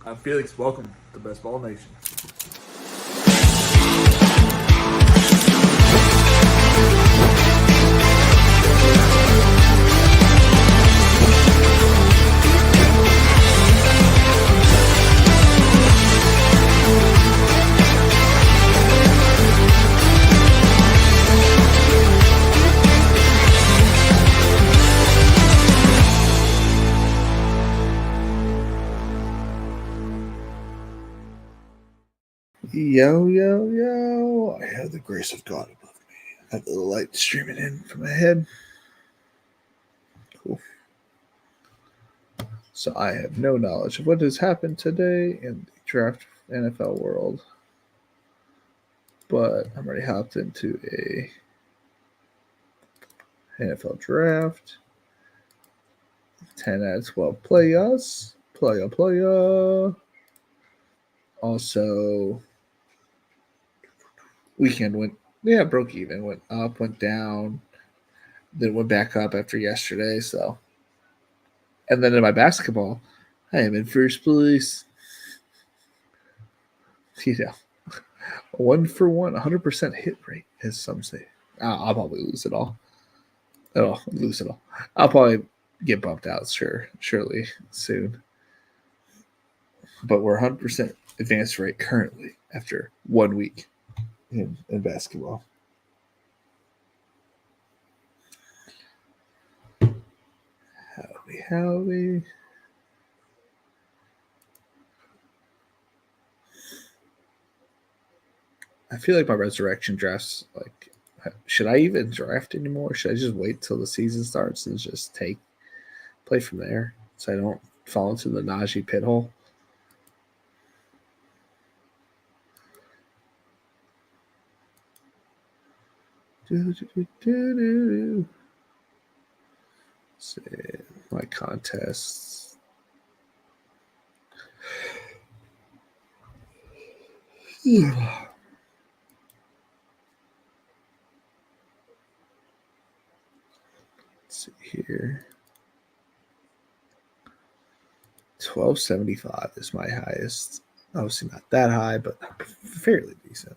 I'm Felix. Welcome to Best Ball Nation. Yo, yo, yo. I have the grace of God above me. I have a little light streaming in from my head. Cool. So I have no knowledge of what has happened today in the draft NFL world. But I'm already hopped into a NFL draft. 10 out of 12 players. Player. Also, weekend went, broke even. Went up, went down, then went back up after yesterday. So, and then in my basketball, I am in first place. Yeah, 1-for-1, 100% hit rate, as some say. I'll probably lose it all. Lose it all. I'll probably get bumped out, surely soon. But we're 100% advanced rate currently after 1 week in basketball. Howdy. I feel like my resurrection drafts, like, should I even draft anymore? Should I just wait till the season starts and just play from there so I don't fall into the Najee pit hole? See my contests. Let's see here. 1275 is my highest. Obviously not that high, but fairly decent.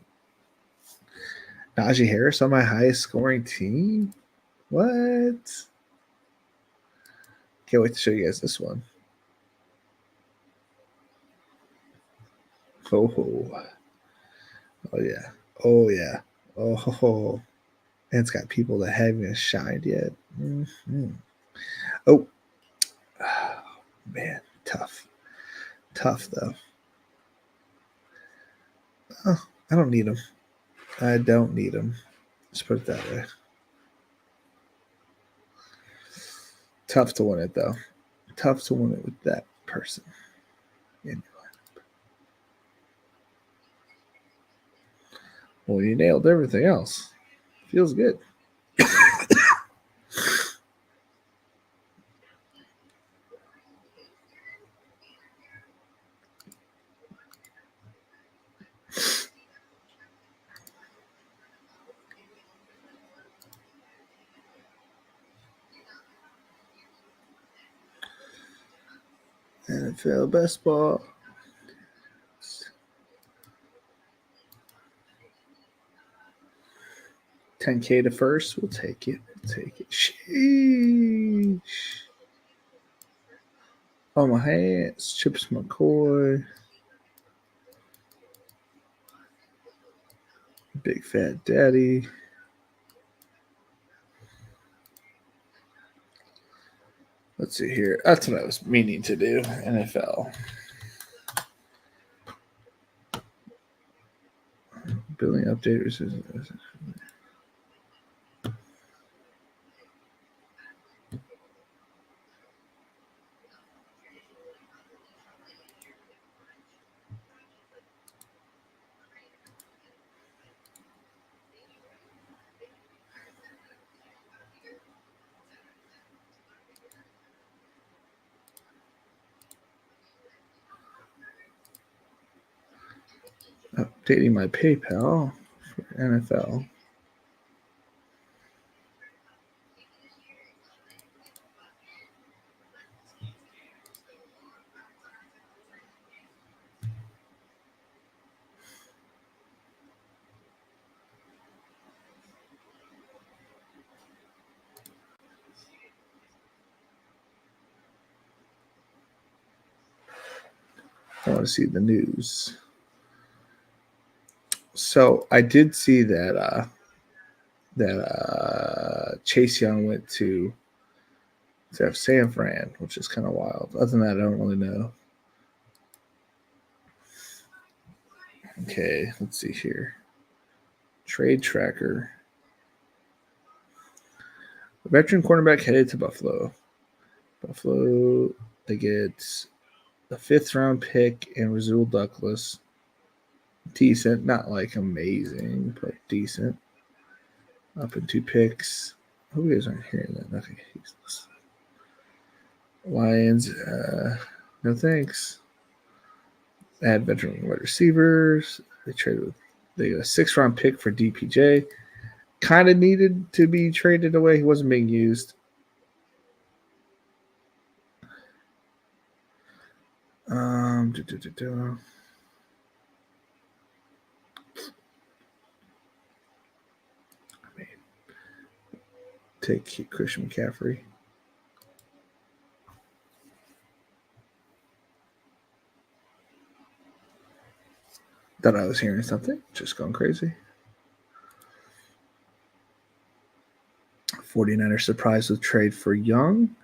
Najee Harris on my highest scoring team? What? Can't wait to show you guys this one. Oh yeah. Oh yeah. Oh, and it's got people that haven't even shined yet. Mm-hmm. Oh, man, tough though. Oh, I don't need them. I don't need them. Let's put it that way. Tough to win it though. Tough to win it with that person. Anyway. Well, you nailed everything else. Feels good. NFL best ball. $10K to first. We'll take it. Sheesh. Oh, my hands. Chips McCoy. Big Fat Daddy. Let's see here. That's what I was meaning to do. NFL. Billing updaters. Updating my PayPal for NFL. I want to see the news. So I did see that Chase Young went to have San Fran, which is kind of wild. Other than that, I don't really know. Okay, let's see here. Trade tracker. A veteran cornerback headed to Buffalo. Buffalo, they get a 5th round pick and Rasul Douglas. Decent, not like amazing, but decent. Up in 2 picks. I hope you guys aren't hearing that. Nothing useless. Lions, no thanks. Add veteran wide receivers. They get a 6th round pick for DPJ. Kind of needed to be traded away. He wasn't being used. I mean, take Christian McCaffrey. Thought I was hearing something. Just going crazy. 49ers surprised with trade for Young.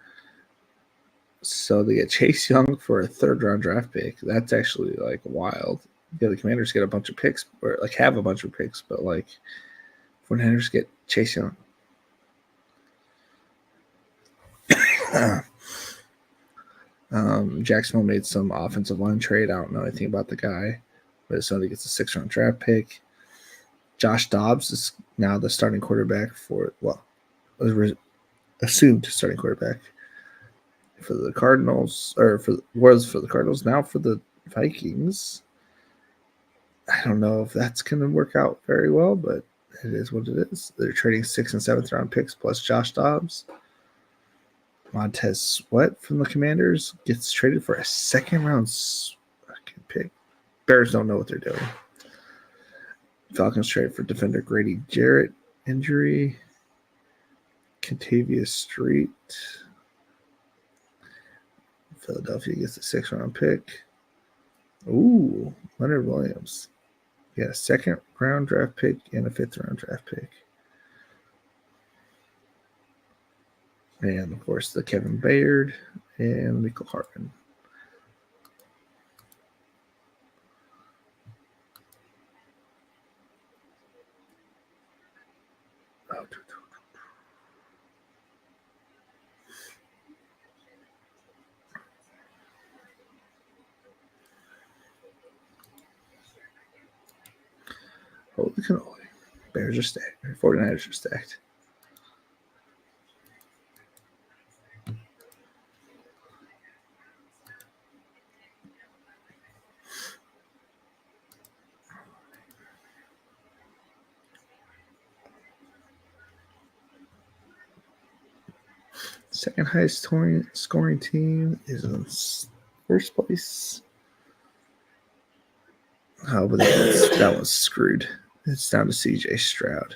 So they get Chase Young for a 3rd round draft pick. That's actually like wild. Yeah, the Commanders get a bunch of picks, or like have a bunch of picks, but like 49ers get Chase Young. Jacksonville made some offensive line trade. I don't know anything about the guy, but somebody gets a 6th round draft pick. Josh Dobbs is now the starting quarterback for, assumed starting quarterback for the Cardinals, or was for the Cardinals, now for the Vikings. I don't know if that's going to work out very well, but it is what it is. They're trading 6th and 7th round picks plus Josh Dobbs. Montez Sweat from the Commanders gets traded for a 2nd round pick. Bears don't know what they're doing. Falcons trade for defender Grady Jarrett. Injury. Contavious Street. Philadelphia gets a 6th round pick. Ooh, Leonard Williams. Yeah, a 2nd round draft pick and a 5th round draft pick. And, of course, the Kevin Bayard and Michael Hartman. Holy cannoli. Bears are stacked. 49ers are stacked. Second highest scoring team is in 1st place. Oh, but that was screwed. It's down to CJ Stroud.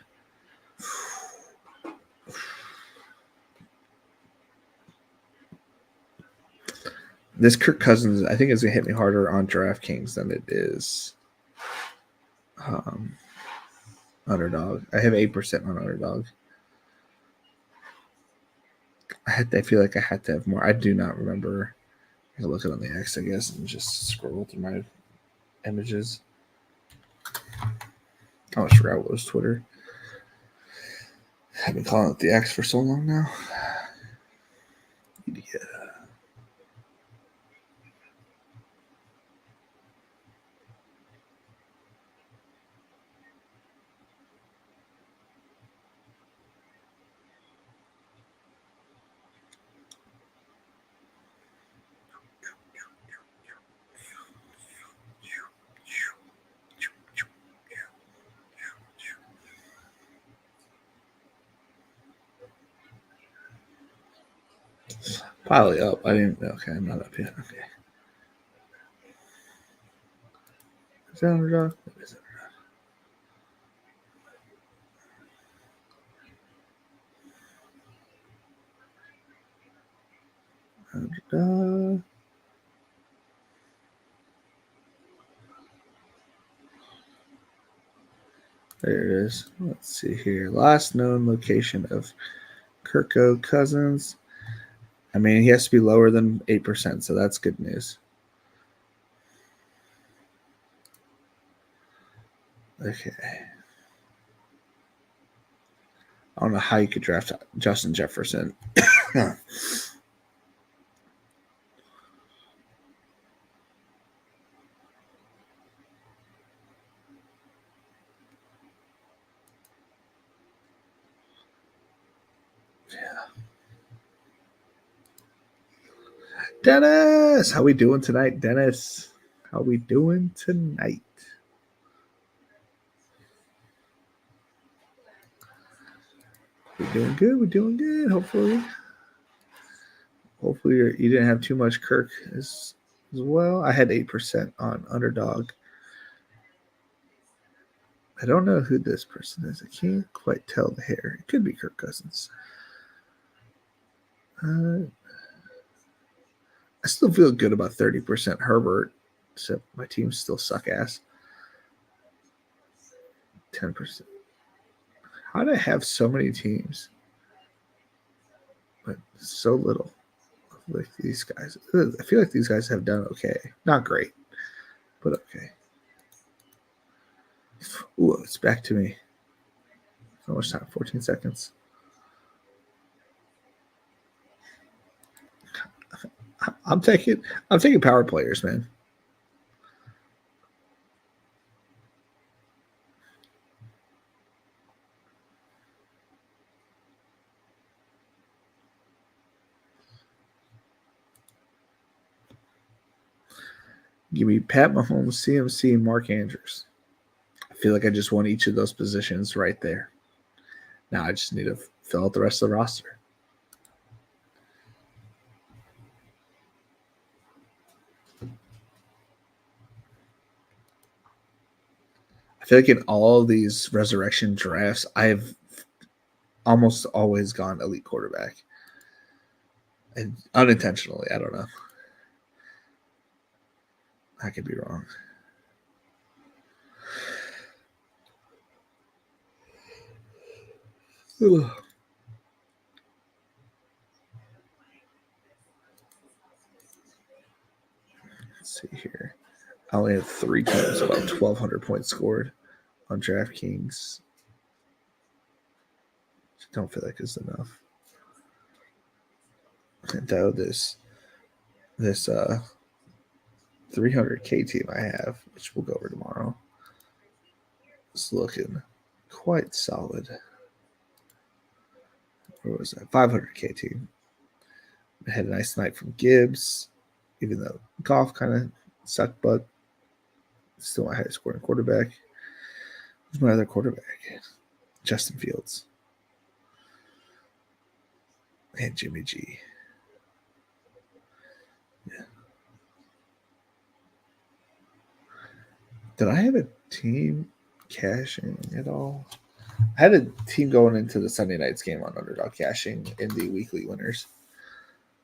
This Kirk Cousins, I think, is going to hit me harder on DraftKings than it is Underdog. I have 8% on Underdog. I feel like I had to have more. I do not remember. I can look it on the X, I guess, and just scroll through my images. I almost forgot what was Twitter. I've been calling it the X for so long now. Yeah. Probably up. I didn't. Okay, I'm not up yet. Okay. Is that Underdog? What is it? Underdog. There it is. Let's see here. Last known location of Kirko Cousins. I mean, he has to be lower than 8%, so that's good news. Okay. I don't know how you could draft Justin Jefferson. Dennis, how we doing tonight, Dennis? How we doing tonight? We're doing good. We're doing good. Hopefully you didn't have too much Kirk as well. I had 8% on underdog. I don't know who this person is. I can't quite tell the hair. It could be Kirk Cousins. I still feel good about 30% Herbert, except my teams still suck ass. 10%. How do I have so many teams, but so little? Like these guys. I feel like these guys have done okay. Not great, but okay. Ooh, it's back to me. How much time? 14 seconds. I'm taking power players, man. Give me Pat Mahomes, CMC, and Mark Andrews. I feel like I just won each of those positions right there. Now I just need to fill out the rest of the roster. I feel like in all of these resurrection drafts, I've almost always gone elite quarterback. And unintentionally, I don't know. I could be wrong. Ugh. Let's see here. I only have 3 teams about 1,200 points scored on DraftKings. Don't feel like it's enough. And though this 300K team I have, which we'll go over tomorrow, is looking quite solid. Where was that? 500K team. I had a nice night from Gibbs, even though golf kind of sucked, but still my highest scoring quarterback. Who's my other quarterback? Justin Fields. And Jimmy G. Yeah. Did I have a team cashing at all? I had a team going into the Sunday night's game on underdog cashing in the weekly winners.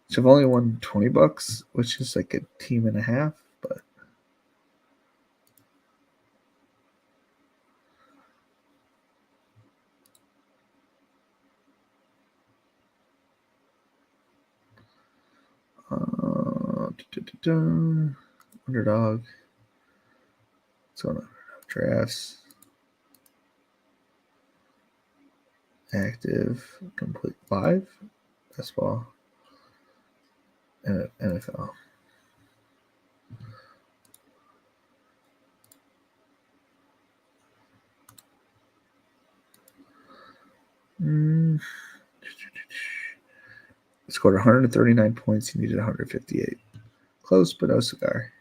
So I've only won $20, which is like a team and a half, but underdog. So on drafts. Active, complete live, baseball, and NFL. Scored 139 points. He needed 158. Close, but no cigar.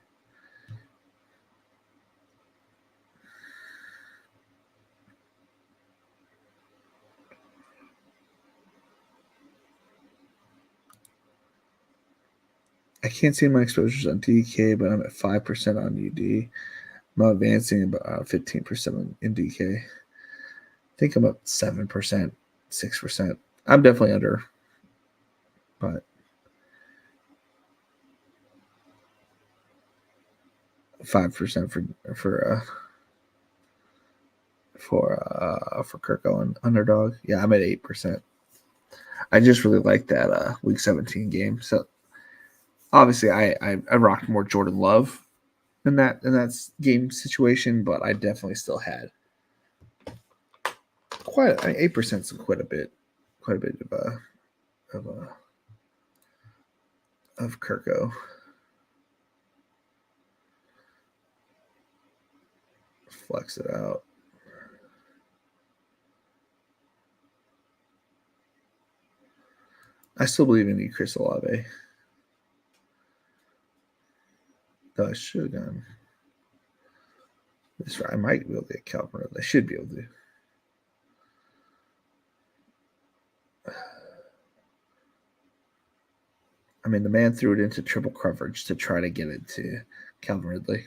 I can't see my exposures on DK, but I'm at 5% on UD. I'm advancing about 15% in DK. I think I'm up 7%, 6%. I'm definitely under, but 5% for for Kirk Owen underdog. Yeah, I'm at 8%. I just really like that Week 17 game. So obviously, I rocked more Jordan Love in that game situation, but I definitely still had quite 8% is quite a bit of Kirko. Flex it out. I still believe in you, Chris Olave. Though I should have gone this right. I might be able to get Calvin. I should be able to. I mean, the man threw it into triple coverage to try to get it to Calvin Ridley.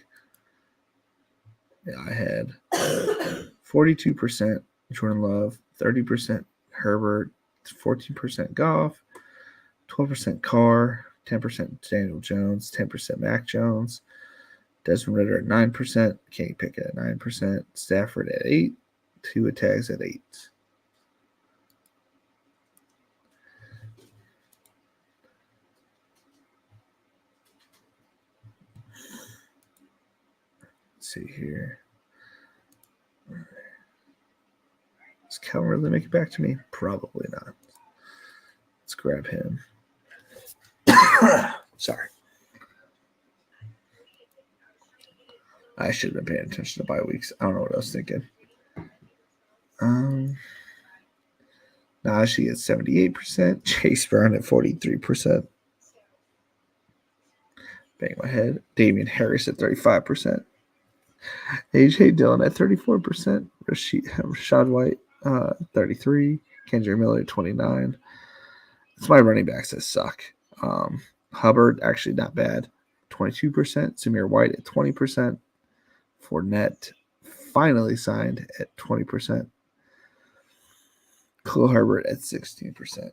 Yeah, I had 42% Jordan Love, 30% Herbert, 14% Goff, 12% Carr, 10% Daniel Jones, 10% Mac Jones, Desmond Ritter at 9%, Kenny Pickett at 9%, Stafford at 8%, Tua Tags at 8%. Let's see here. Does Calvin really make it back to me? Probably not. Let's grab him. Sorry. I should have been paying attention to bye weeks. I don't know what I was thinking. Najee at 78%. Chase Brown at 43%. Bang my head. Damian Harris at 35%. A.J. Dillon at 34%. Rashad White 33%. Kendrick Miller at 29%. It's my running backs that suck. Hubbard, actually not bad. 22%. Samir White at 20%. Fournette finally signed at 20%. Khalil Herbert at 16%.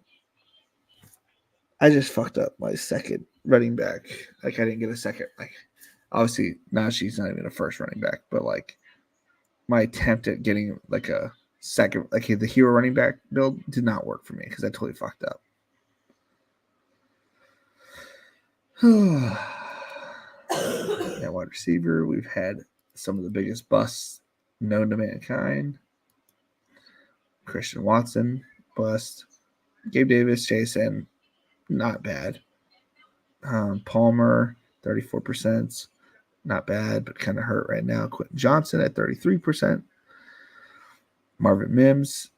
I just fucked up my second running back. Like, I didn't get a second. Like, obviously, Najee's not even a first running back, but like, my attempt at getting like a second, like the hero running back build did not work for me because I totally fucked up. At wide receiver, we've had some of the biggest busts known to mankind. Christian Watson, bust. Gabe Davis, Jason, not bad. Palmer, 34%. Not bad, but kind of hurt right now. Quentin Johnson at 33%. Marvin Mims,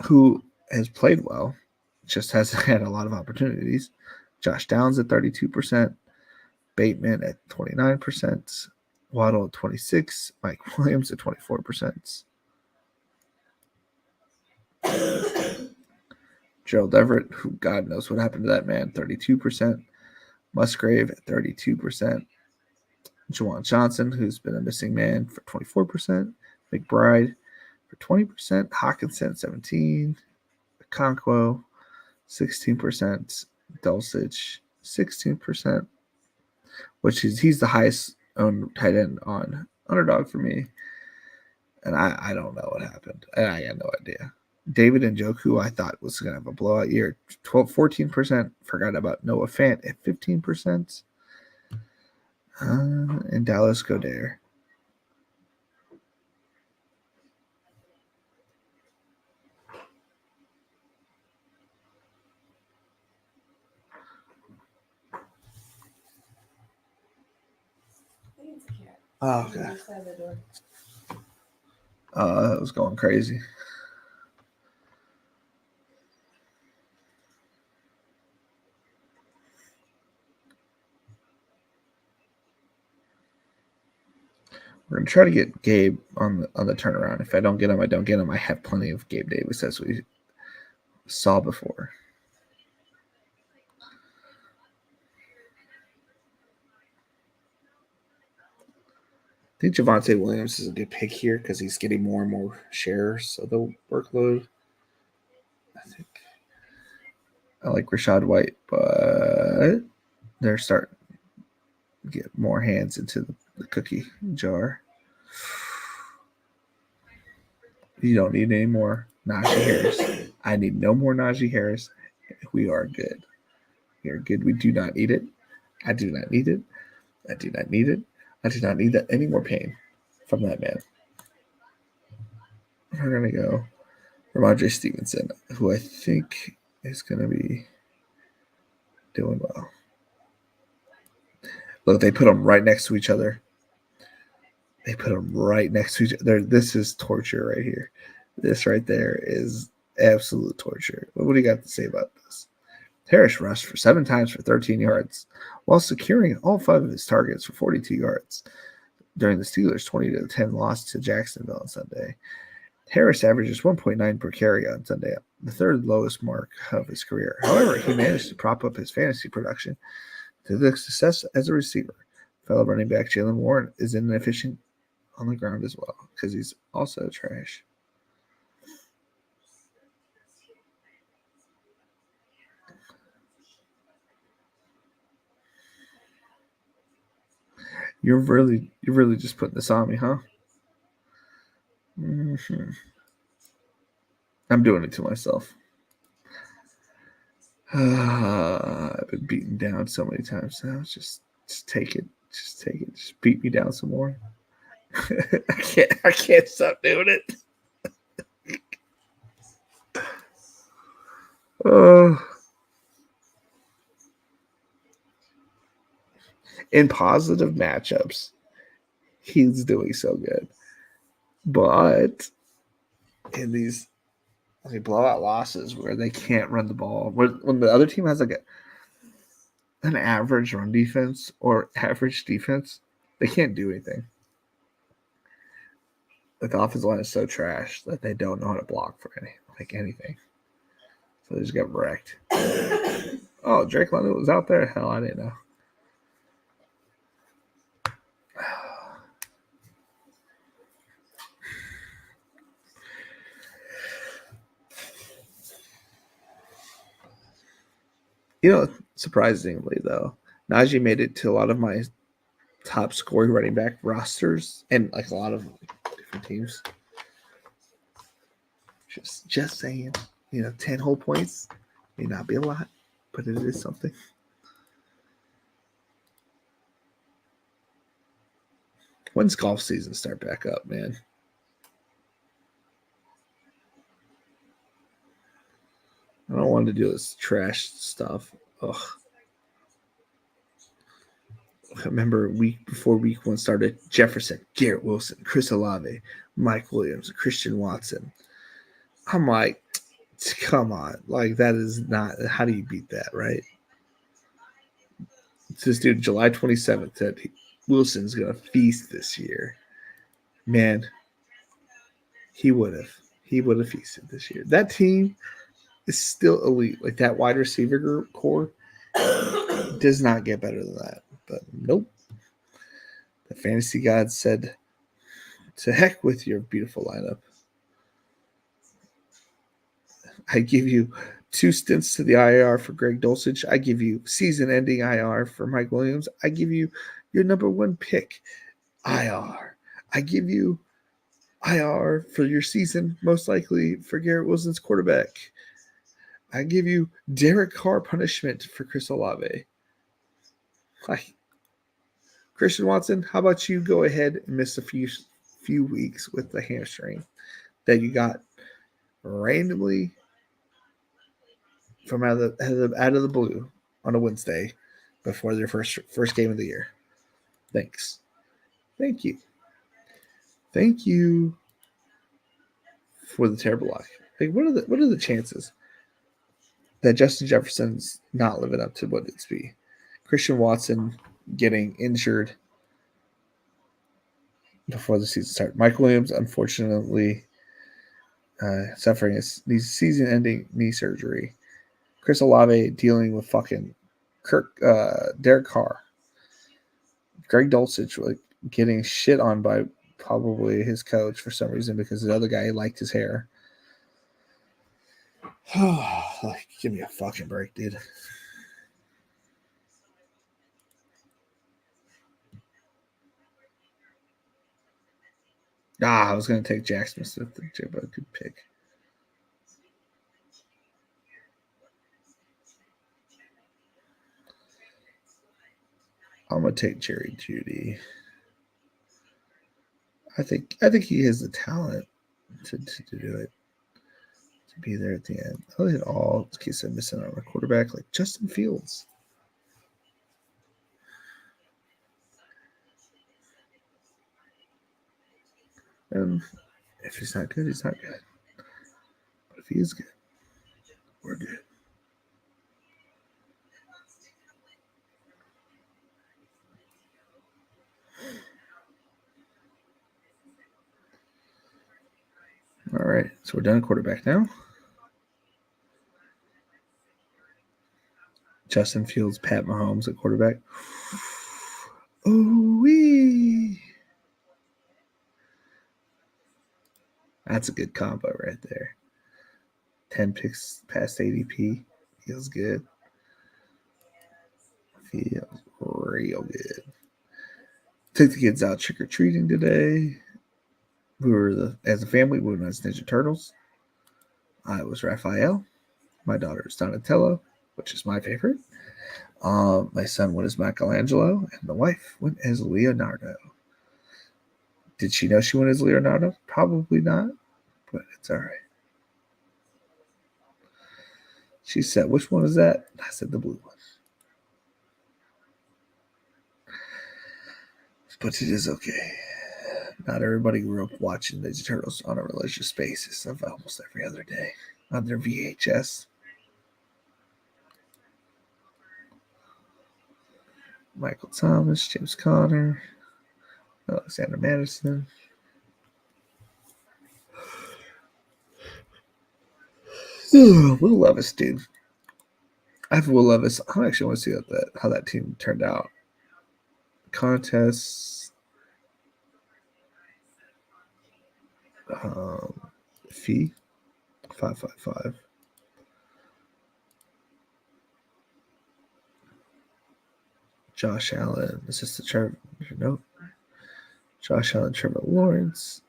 who has played well, just hasn't had a lot of opportunities. Josh Downs at 32%. Bateman at 29%. Waddle at 26%. Mike Williams at 24%. Gerald Everett, who God knows what happened to that man, 32%. Musgrave at 32%. Juwan Johnson, who's been a missing man, for 24%. McBride for 20%. Hawkinson, 17%. Okonkwo, 16%. Dulcich, 16%. Which is he's the highest owned tight end on Underdog for me. And I don't know what happened. I got no idea. David Njoku, I thought was going to have a blowout year. 14%. Forgot about Noah Fant at 15%. And Dallas Goedert. Oh, okay. That was going crazy. We're gonna try to get Gabe on the turnaround. If I don't get him, I don't get him. I have plenty of Gabe Davis, as we saw before. I think Javonte Williams is a good pick here because he's getting more and more shares of the workload. I think I like Rashad White, but they're starting to get more hands into the cookie jar. You don't need any more Najee Harris. I need no more Najee Harris. We are good. We are good. We do not need it. I do not need it. I do not need it. I do not need that any more pain from that man. We're gonna go Ramondre Stevenson, who I think is gonna be doing well. Look, they put them right next to each other. They put them right next to each other. This is torture right here. This right there is absolute torture. What do you got to say about this? Harris rushed for 7 times for 13 yards, while securing all 5 of his targets for 42 yards during the Steelers' 20-10 loss to Jacksonville on Sunday. Harris averages 1.9 per carry on Sunday, the third lowest mark of his career. However, he managed to prop up his fantasy production to the success as a receiver. Fellow running back Jalen Warren is inefficient on the ground as well because he's also trash. You're really just putting this on me, huh? Mm-hmm. I'm doing it to myself. I've been beaten down so many times now. Just take it. Just take it. Just beat me down some more. I can't stop doing it. In positive matchups, he's doing so good. But in these blowout losses where they can't run the ball, when the other team has like an average run defense or average defense, they can't do anything. Like the offensive line is so trash that they don't know how to block for anything. So they just get wrecked. Oh, Drake London was out there? Hell, I didn't know. You know, surprisingly though, Najee made it to a lot of my top scoring running back rosters and like a lot of different teams. Just saying, 10 whole points may not be a lot, but it is something. When's golf season start back up, man? I don't want to do this trash stuff. Ugh. I remember before week 1 started, Jefferson, Garrett Wilson, Chris Olave, Mike Williams, Christian Watson. I'm like, come on. Like, that is not, how do you beat that, right? It's this dude, July 27th, that Wilson's going to feast this year. Man, he would have. He would have feasted this year. That team is still elite. Like, that wide receiver core does not get better than that. But nope. The fantasy god said, to heck with your beautiful lineup. I give you 2 stints to the IR for Greg Dulcich. I give you season-ending IR for Mike Williams. I give you your number 1 pick IR. I give you IR for your season, most likely for Garrett Wilson's quarterback. I give you Derek Carr punishment for Chris Olave. Christian Watson, how about you go ahead and miss a few weeks with the hamstring that you got randomly from out of the blue on a Wednesday before their first game of the year. Thanks. Thank you for the terrible luck. Like, what are the chances that Justin Jefferson's not living up to what it's be? Christian Watson getting injured before the season started. Mike Williams, unfortunately, suffering his season-ending knee surgery. Chris Olave dealing with fucking Derek Carr. Greg Dulcich like getting shit on by probably his coach for some reason because the other guy liked his hair. Like, give me a fucking break, dude. I was going to take Jackson Smith, but a good pick. I'm going to take Jerry Jeudy. I think he has the talent to do it, to be there at the end. I look at all in case I'm missing on a quarterback like Justin Fields. And if he's not good, he's not good. But if he is good, we're good. All right, so we're done at quarterback now. Justin Fields, Pat Mahomes at quarterback. Ooh-wee. That's a good combo right there. 10 picks past ADP. Feels good. Feels real good. Took the kids out trick-or-treating today. We were, as a family, we went as Ninja Turtles. I was Raphael. My daughter is Donatello, which is my favorite. My son went as Michelangelo, and the wife went as Leonardo. Did she know she went as Leonardo? Probably not, but it's all right. She said, "Which one is that?" I said, "The blue one." But it is okay. Not everybody grew up watching Ninja Turtles on a religious basis of almost every other day on their VHS. Michael Thomas, James Conner, Alexander Madison. Will Levis, dude. I have Will Levis. I actually want to see how that team turned out. Contests. Fee 555. Josh Allen, assistant Trevor. Nope. Josh Allen, Trevor Lawrence.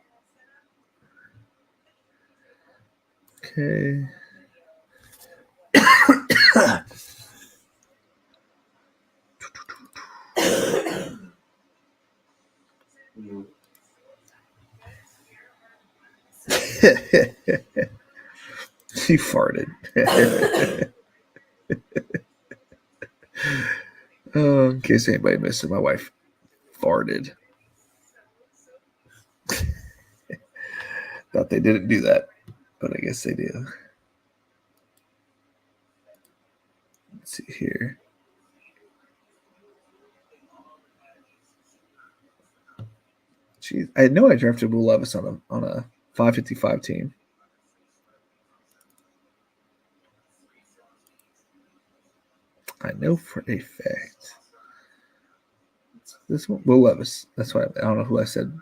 Okay. He farted. In case anybody missed it, my wife farted. Thought they didn't do that, but I guess they do. Let's see here. Jeez, I know I drafted Will Levis on a 555 team. I know for a fact. This one, Will Levis. That's why I don't know who I said.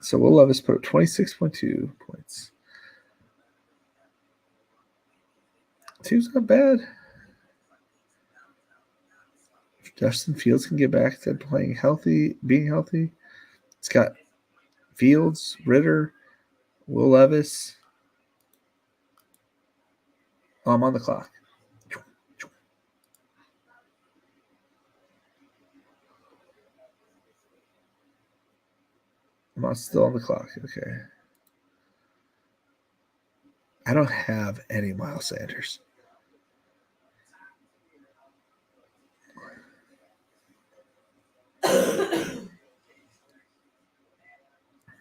So Will Levis put up 26.2 points. Two's not bad. If Justin Fields can get back to being healthy, it's got Fields, Ritter, Will Levis. I'm on the clock. I'm still on the clock. Okay. I don't have any Miles Sanders.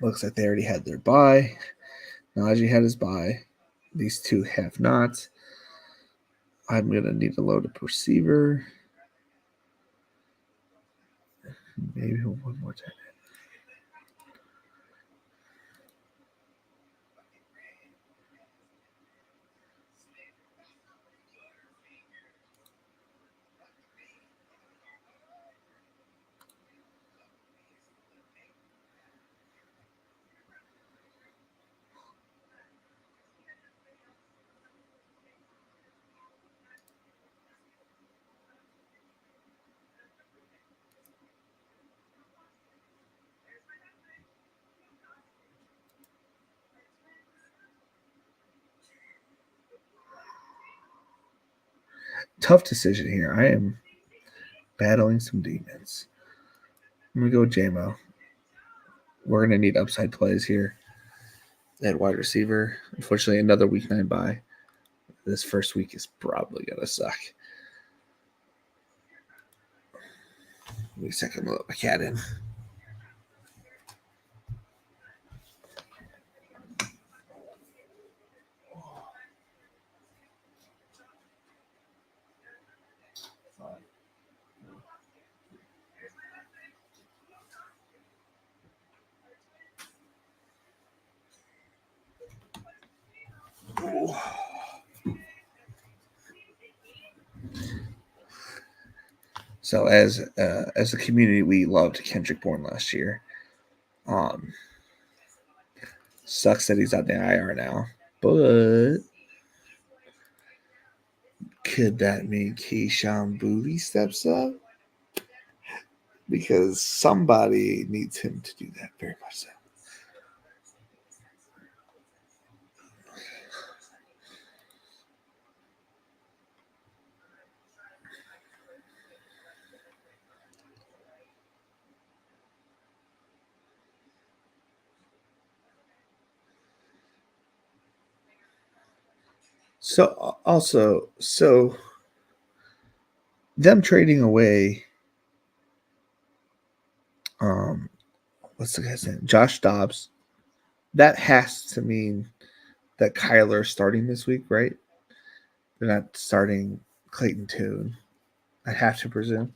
Looks like they already had their bye. Najee had his bye. These two have not. I'm going to need to load up receiver. Maybe one more time. tough decision here. I am battling some demons. I'm going to go with JMO. We're going to need upside plays here at wide receiver. Unfortunately, another week 9 bye. This first week is probably going to suck. Wait a second, let my cat in. So as a community, we loved Kendrick Bourne last year. Sucks that he's on the IR now, but could that mean Keyshawn Booty steps up? Because somebody needs him to do that very much so. So them trading away what's the guy's name? Josh Dobbs. That has to mean that Kyler is starting this week, right? They're not starting Clayton Tune. I have to presume.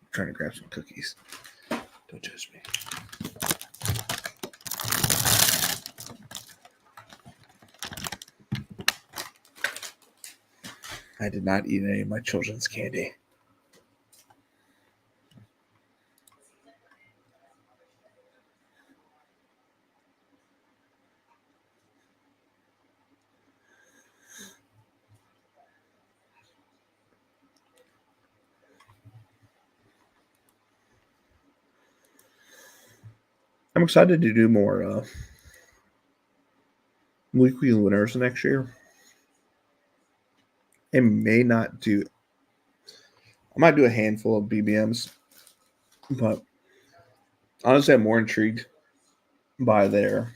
I'm trying to grab some cookies. Don't judge me. I did not eat any of my children's candy. I'm excited to do more weekly winners next year. I might do a handful of BBMs, but honestly, I'm more intrigued by their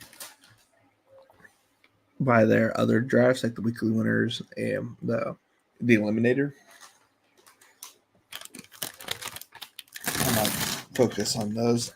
other drafts, like the weekly winners and the eliminator. I might focus on those.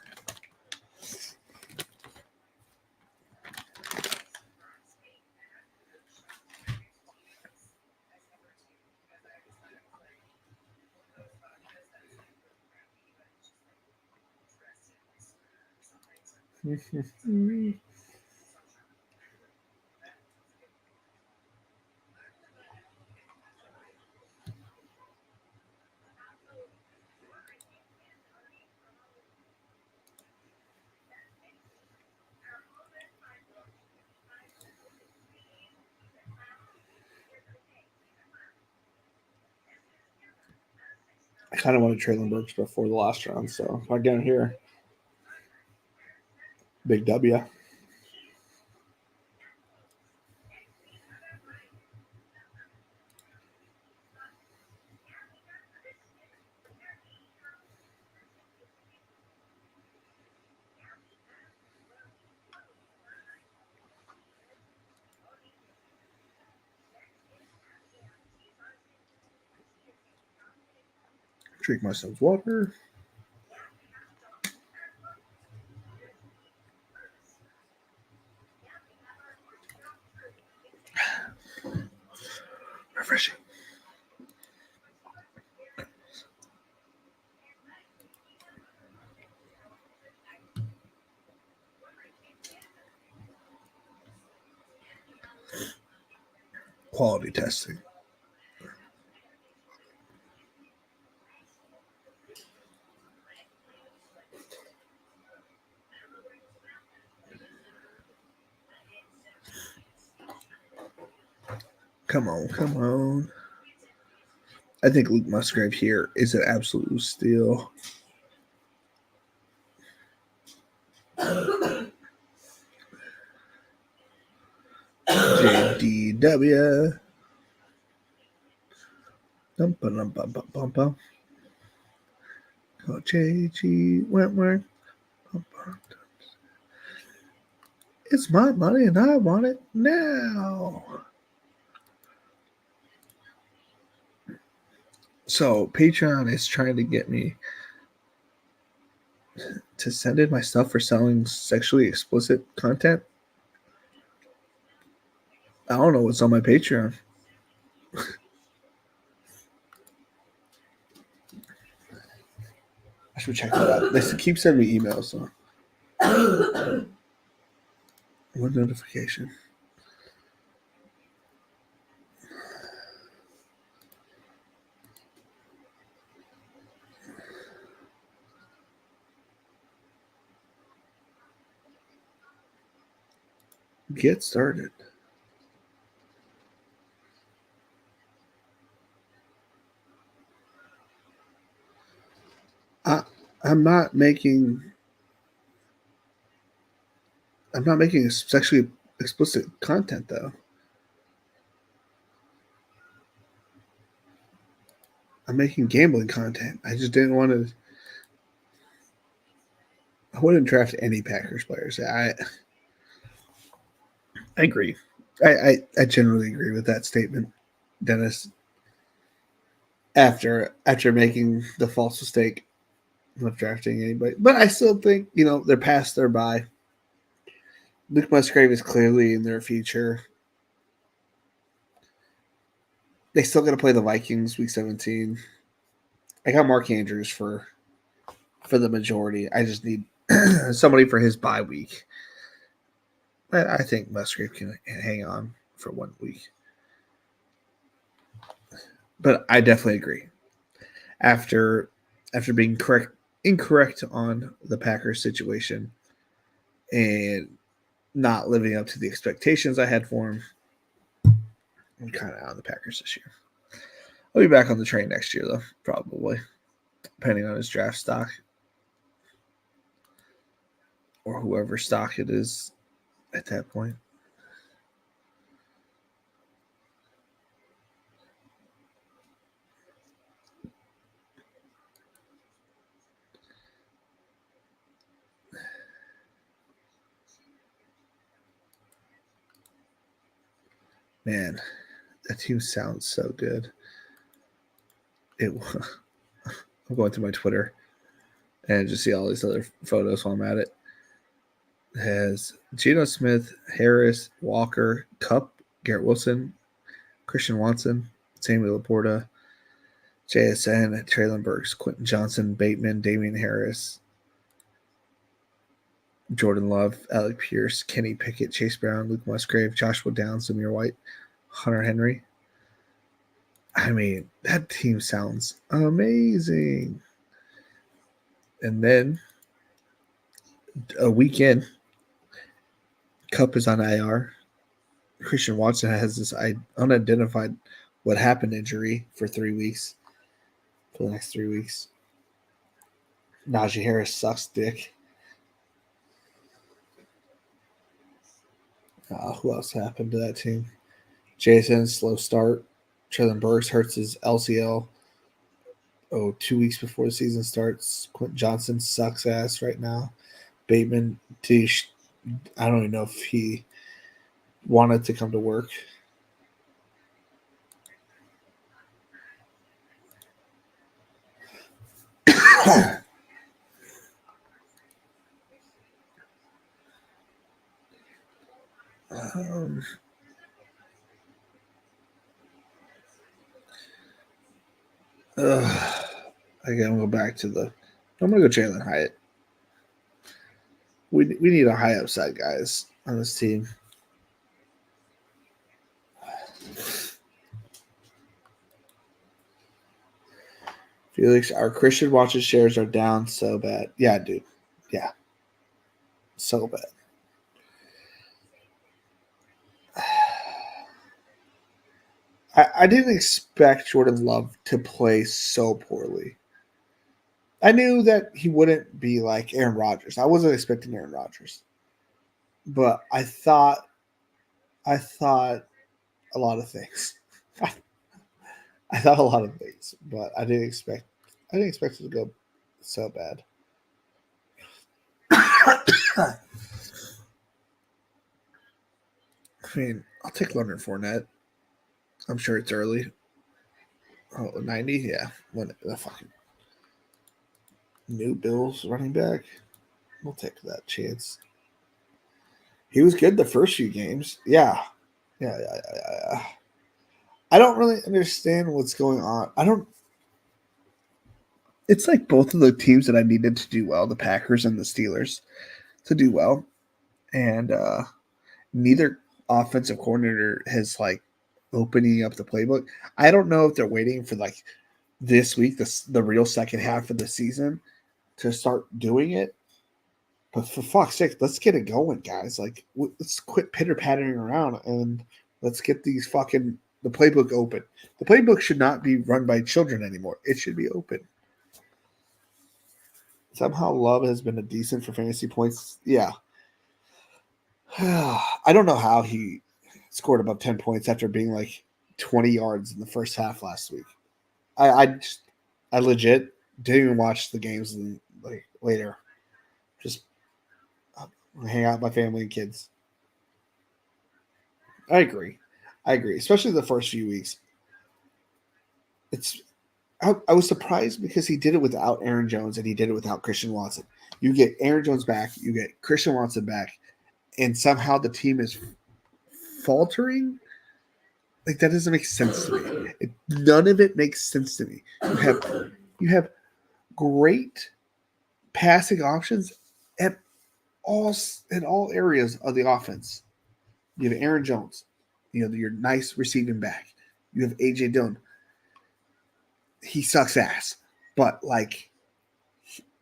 I kind of wanted Traylon Burks before the last round, so if I get him here, big W. Drink myself water. Refreshing. Quality testing. Come on. I think Luke Musgrave here is an absolute steal. DW. Dum-ba-dum-bum-bum-bum-bum. Coach AG Wentworth. It's my money and I want it now. So Patreon is trying to get me to send in my stuff for selling sexually explicit content. I don't know what's on my Patreon. I should check that out. They keep sending me emails. So. What notification? Get started. I'm not making sexually explicit content though. I'm making gambling content. I just didn't want to. I wouldn't draft any Packers players. I agree. I generally agree with that statement, Dennis. After making the false mistake of drafting anybody, but I still think they're past their bye. Luke Musgrave is clearly in their future. They still got to play the Vikings week 17. I got Mark Andrews for the majority. I just need somebody for his bye week. I think Musgrave can hang on for 1 week. But I definitely agree. After being incorrect on the Packers situation and not living up to the expectations I had for him, I'm kind of out on the Packers this year. I'll be back on the train next year, though, probably, depending on his draft stock or whoever stock it is at that point. Man, that team sounds so good. I'm going through my Twitter and just see all these other photos while I'm at it. It has Geno Smith, Harris, Walker, Kupp, Garrett Wilson, Christian Watson, Samuel Laporta, JSN, Traylon Burks, Quentin Johnson, Bateman, Damian Harris, Jordan Love, Alec Pierce, Kenny Pickett, Chase Brown, Luke Musgrave, Joshua Downs, Zamir White, Hunter Henry. I mean, that team sounds amazing. And then a weekend, Kupp is on IR. Christian Watson has this unidentified what happened injury for 3 weeks. For the next 3 weeks. Najee Harris sucks dick. Who else happened to that team? Jason, slow start. Traylon Burks hurts his LCL 2 weeks before the season starts. Quentin Johnson sucks ass right now. Bateman, I don't even know if he wanted to come to work. Again, we'll go back to I'm going to go Jalen Hyatt. We need a high upside guys on this team. Felix, our Christian Watches shares are down so bad. Yeah, dude. Yeah. So bad. I didn't expect Jordan Love to play so poorly. I knew that he wouldn't be like Aaron Rodgers. I wasn't expecting Aaron Rodgers. But I thought a lot of things. I thought a lot of things, but I didn't expect it to go so bad. I mean, I'll take Leonard Fournette. I'm sure it's early. Oh, 90? Yeah. When the fucking new Bills running back. We'll take that chance. He was good the first few games. Yeah. Yeah. I don't really understand what's going on. It's like both of the teams that I needed to do well, the Packers and the Steelers, to do well. And neither offensive coordinator has like opening up the playbook. I don't know if they're waiting for like this week, the real second half of the season, to start doing it. But for fuck's sake, let's get it going, guys. Like, let's quit pitter pattering around and let's get the playbook open. The playbook should not be run by children anymore. It should be open. Somehow, Love has been a decent for fantasy points. Yeah. I don't know how he scored above 10 points after being like 20 yards in the first half last week. I legit didn't even watch the games like later. Just hang out with my family and kids. I agree, especially the first few weeks. I was surprised because he did it without Aaron Jones and he did it without Christian Watson. You get Aaron Jones back, you get Christian Watson back, and somehow the team is faltering. Like, that doesn't make sense to me. None of it makes sense to me. You have great passing options at all areas of the offense. You have Aaron Jones, your nice receiving back. You have AJ Dillon. He sucks ass, but like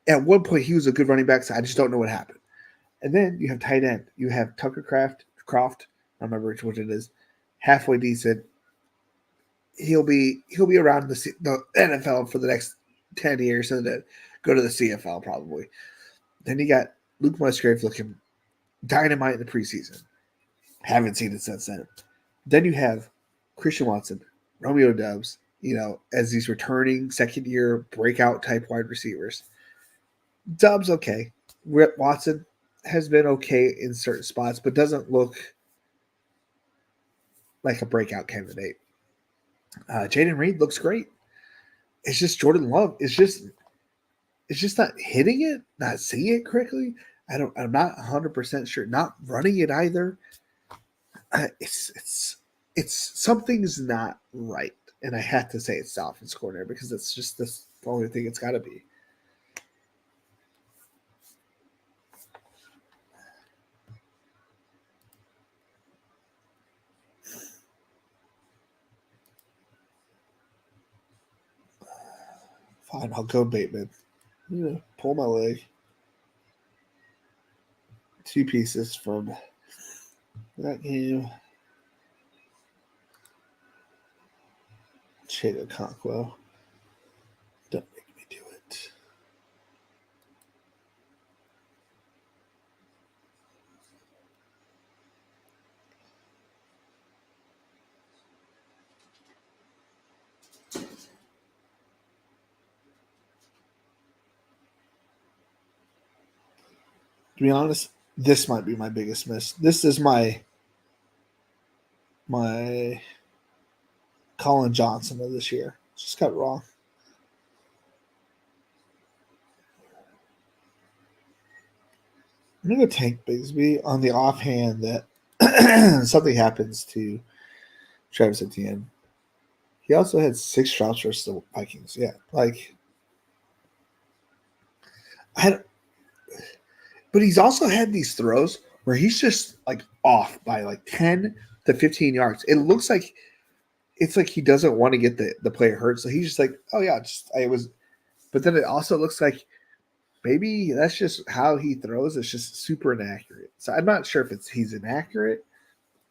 at one point he was a good running back. So I just don't know what happened. And then you have tight end. You have Tucker Croft. I don't remember which it is. Halfway decent. He'll be around the NFL for the next 10 years, and then go to the CFL probably. Then you got Luke Musgrave looking dynamite in the preseason. Haven't seen it since then. Then you have Christian Watson, Romeo Doubs, as these returning second-year breakout type wide receivers. Doubs okay. Watson has been okay in certain spots, but doesn't look like a breakout candidate. Jaden Reed looks great. It's just Jordan Love. It's just not hitting it, not seeing it correctly. I'm not 100% sure. Not running it either. It's something's not right, and I have to say it's the offense coordinator because it's just the only thing it's got to be. Fine, I'll go Bateman. Pull my leg. 2 pieces from that game. Chada Conquo. Don't make me do it. To be honest, this might be my biggest miss. This is my Colin Johnson of this year. Just got it wrong. I'm going to tank Bigsby on the offhand that something happens to Travis Etienne. He also had 6 drops versus the Vikings. Yeah, but he's also had these throws where he's just like off by like 10 to 15 yards. It looks like it's like he doesn't want to get the player hurt, so he's just like, oh yeah, but then it also looks like maybe that's just how he throws. It's just super inaccurate. So I'm not sure if he's inaccurate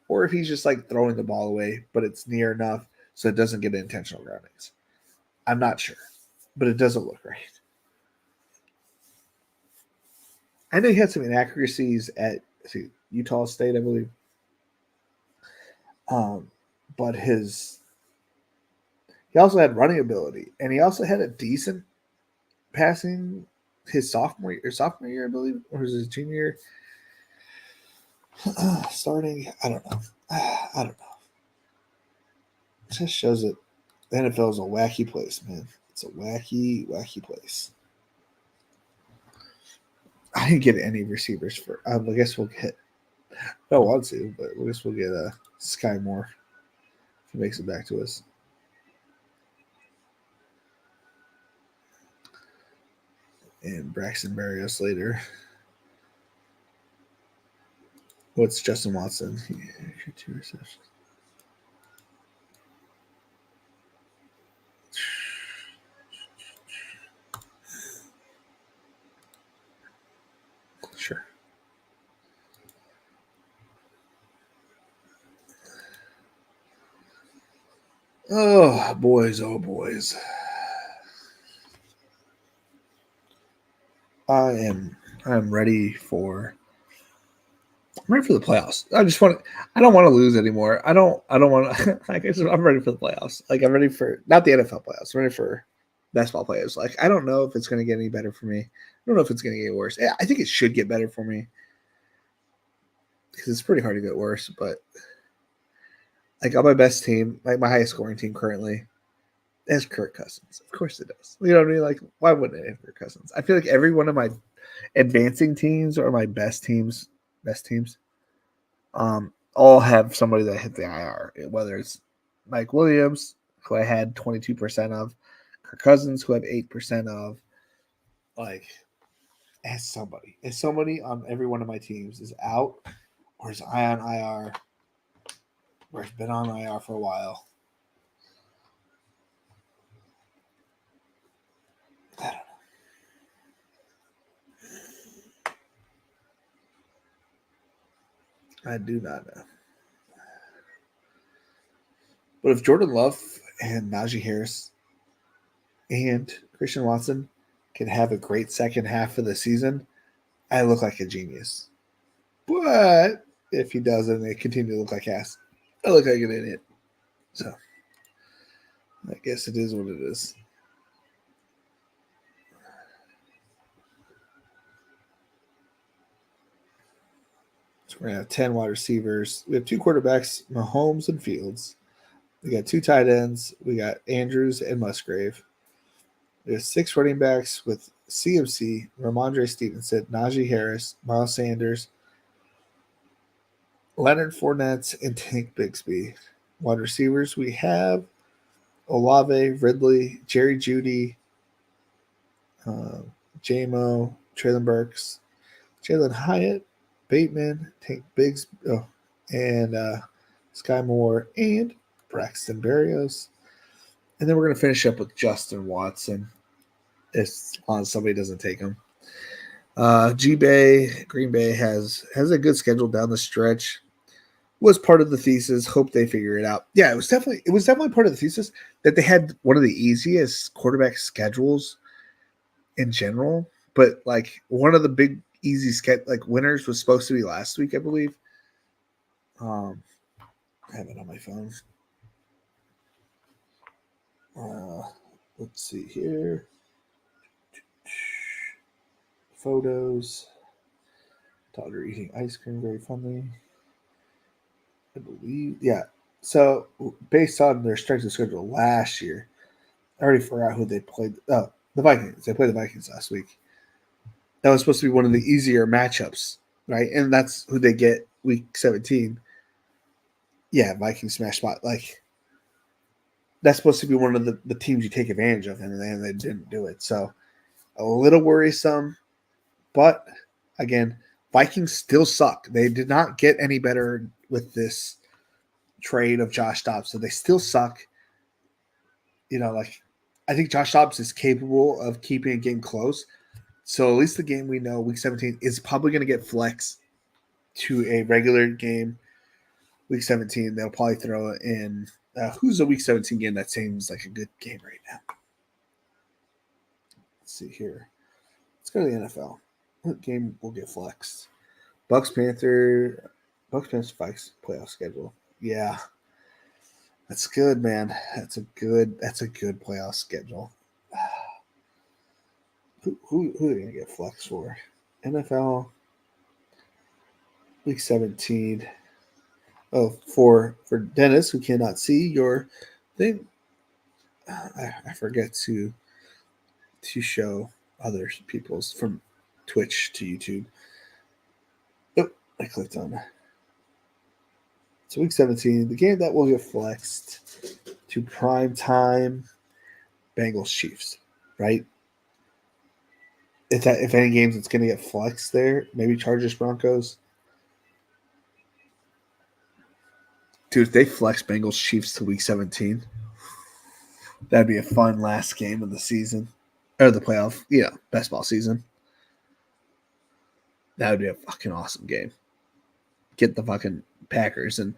or if he's just like throwing the ball away, but it's near enough so it doesn't get intentional groundings. I'm not sure, but it doesn't look right. I know he had some inaccuracies at Utah State, I believe. but he also had running ability, and he also had a decent passing his sophomore year, I believe, or was his junior year. Starting, I don't know. I don't know. It just shows that the NFL is a wacky place, man. It's a wacky, wacky place. I didn't get any receivers for. I guess we'll get. I don't want to, but I guess we'll get Sky Moore if he makes it back to us. And Braxton Berrios later. What's Justin Watson? 2 receptions. Sure. Oh, boys. Oh, boys. I'm ready for the playoffs. I don't want to lose anymore. I don't want to I'm ready for the playoffs. Like I'm ready for not the NFL playoffs. I'm ready for basketball playoffs. Like I don't know if it's going to get any better for me. I don't know if it's going to get worse. I think it should get better for me because it's pretty hard to get worse, but like on my best team, like my highest scoring team currently, has Kirk Cousins. Of course it does. You know what I mean? Like, why wouldn't it have Kirk Cousins? I feel like every one of my advancing teams or my best teams, all have somebody that hit the IR. Whether it's Mike Williams, who I had 22% of, Kirk Cousins, who I have 8% of, like, as somebody on every one of my teams is out or is on IR or has been on IR for a while. I don't know. I do not know. But if Jordan Love and Najee Harris and Christian Watson can have a great second half of the season, I look like a genius. But if he doesn't, they continue to look like ass. I look like an idiot. So I guess it is what it is. So we're gonna have 10 wide receivers. We have 2 quarterbacks, Mahomes and Fields. We got 2 tight ends. We got Andrews and Musgrave. We have 6 running backs with CMC, Ramondre Stevenson, Najee Harris, Miles Sanders, Leonard Fournette, and Tank Bigsby. Wide receivers, we have Olave, Ridley, Jerry Judy, J-Mo, Traylon Burks, Jalen Hyatt, Bateman, Tank Biggs, and Sky Moore, and Braxton Berrios. And then we're going to finish up with Justin Watson, as long as somebody doesn't take him. Green Bay has a good schedule down the stretch. Was part of the thesis. Hope they figure it out. Yeah, it was definitely part of the thesis that they had one of the easiest quarterback schedules in general. But like one of the big easy winners was supposed to be last week, I believe. I have it on my phone. Let's see here. Photos. Daughter eating ice cream, very funny. I believe, yeah. So based on their strength of schedule last year, I already forgot who they played. Oh, the Vikings. They played the Vikings last week. That was supposed to be one of the easier matchups, right? And that's who they get week 17. Yeah, Vikings smash spot. Like that's supposed to be one of the teams you take advantage of, and they didn't do it. So a little worrisome, but again, Vikings still suck. They did not get any better with this trade of Josh Dobbs, so they still suck. You know, like I think Josh Dobbs is capable of keeping a game close. So at least the game we know, week 17, is probably going to get flexed to a regular game. Week 17, they'll probably throw it in. Who's a week 17 game that seems like a good game right now? Let's see here. Let's go to the NFL. What game will get flexed? Bucks Vikes playoff schedule. Yeah. That's good, man. That's a good playoff schedule. Who are they gonna get flex for? NFL week 17. Oh, for Dennis who cannot see your thing. I forget to show other people's from Twitch to YouTube. Oh, I clicked on that. So week 17, the game that will get flexed to prime time Bengals Chiefs, right? If any games it's gonna get flexed there, maybe Chargers Broncos. Dude, if they flex Bengals Chiefs to week 17, that'd be a fun last game of the season. Or the playoff, best ball season. That would be a fucking awesome game. Get the fucking Packers and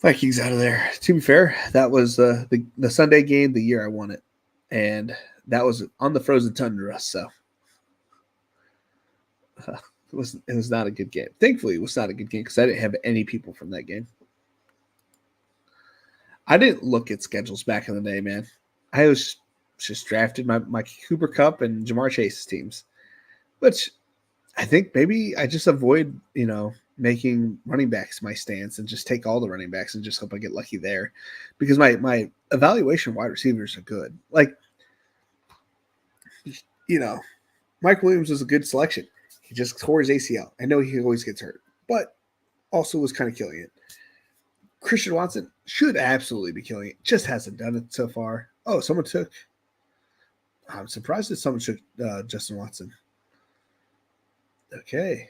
Vikings out of there. To be fair, that was the Sunday game the year I won it. And that was on the frozen tundra, so it was not a good game. Thankfully, it was not a good game because I didn't have any people from that game. I didn't look at schedules back in the day, man. I was just drafted my Cooper Kupp and Jamar Chase's teams, which I think maybe I just avoid, making running backs my stance and just take all the running backs and just hope I get lucky there because my evaluation wide receivers are good. Like, Mike Williams was a good selection. He just tore his ACL. I know he always gets hurt, but also was kind of killing it. Christian Watson should absolutely be killing it. Just hasn't done it so far. Oh, I'm surprised that someone took Justin Watson. Okay.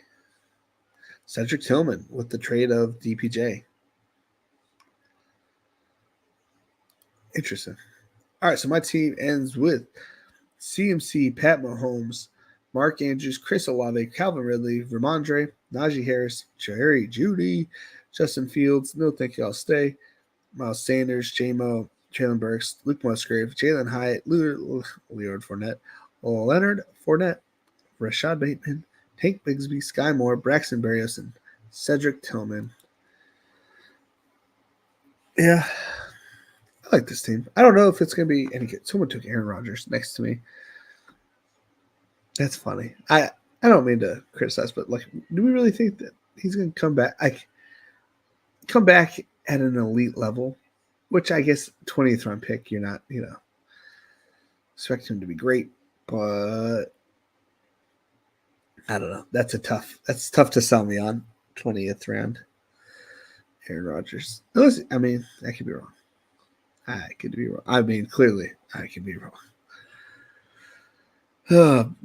Cedric Tillman with the trade of DPJ. Interesting. All right, so my team ends with CMC, Pat Mahomes, Mark Andrews, Chris Olave, Calvin Ridley, Ramondre, Najee Harris, Jerry Judy, Justin Fields, no thank you, I'll stay, Miles Sanders, J-Mo, Traylon Burks, Luke Musgrave, Jalen Hyatt, Leonard Fournette, Leonard Fournette, Rashad Bateman, Tank Bigsby, Sky Moore, Braxton Berrios, and Cedric Tillman. Yeah, I like this team. I don't know if it's going to be any good. Someone took Aaron Rodgers next to me. That's funny. I don't mean to criticize, but do we really think that he's going to come back? Come back at an elite level, which I guess 20th round pick, you're not, expect him to be great, but I don't know. That's tough to sell me on 20th round. Aaron Rodgers. I mean, I could be wrong. I could be wrong. I mean, clearly, I could be wrong.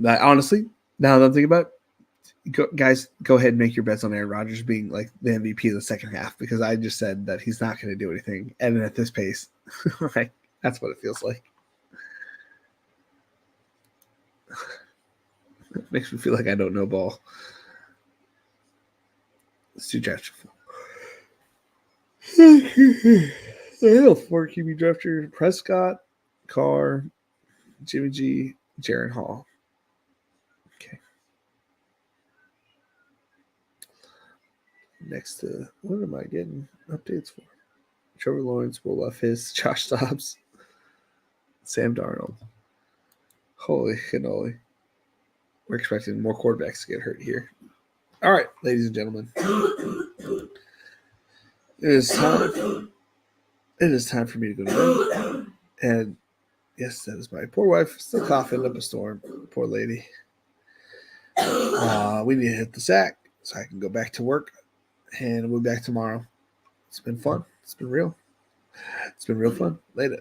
Honestly, now that I'm thinking about it, guys, go ahead and make your bets on Aaron Rodgers being like the MVP of the second half because I just said that he's not going to do anything. And at this pace, that's what it feels like. It makes me feel like I don't know ball. Let's do draft shuffle. Four QB drafter: Prescott, Carr, Jimmy G, Jaron Hall. Okay. Next to what am I getting updates for? Trevor Lawrence, Will Levis, Josh Dobbs, Sam Darnold. Holy cannoli. We're expecting more quarterbacks to get hurt here. All right, ladies and gentlemen. It is time for me to go to bed. And yes, that is my poor wife still coughing up a storm. Poor lady. We need to hit the sack so I can go back to work. And we'll be back tomorrow. It's been fun. It's been real. It's been real fun. Later.